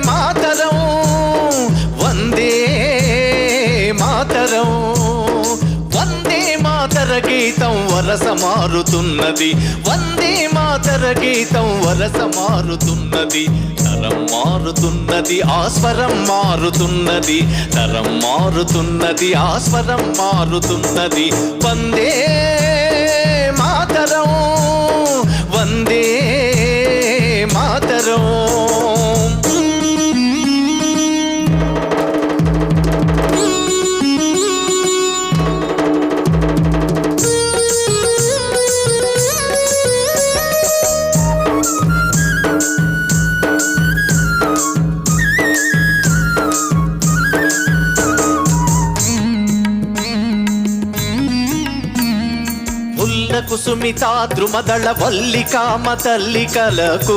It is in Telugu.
మాతరం వందే మాతరం వందే మాతర గీతం వరస మారుతున్నది వందే మాతర గీతం వరస మారుతున్నది తరం మారుతున్నది ఆస్వరం మారుతున్నది తరం మారుతున్నది ఆస్వరం మారుతున్నది వందే మాతరం వందే మాతరం. కుసుమితా ద్రుమదళ వల్లికామ తల్లికలకు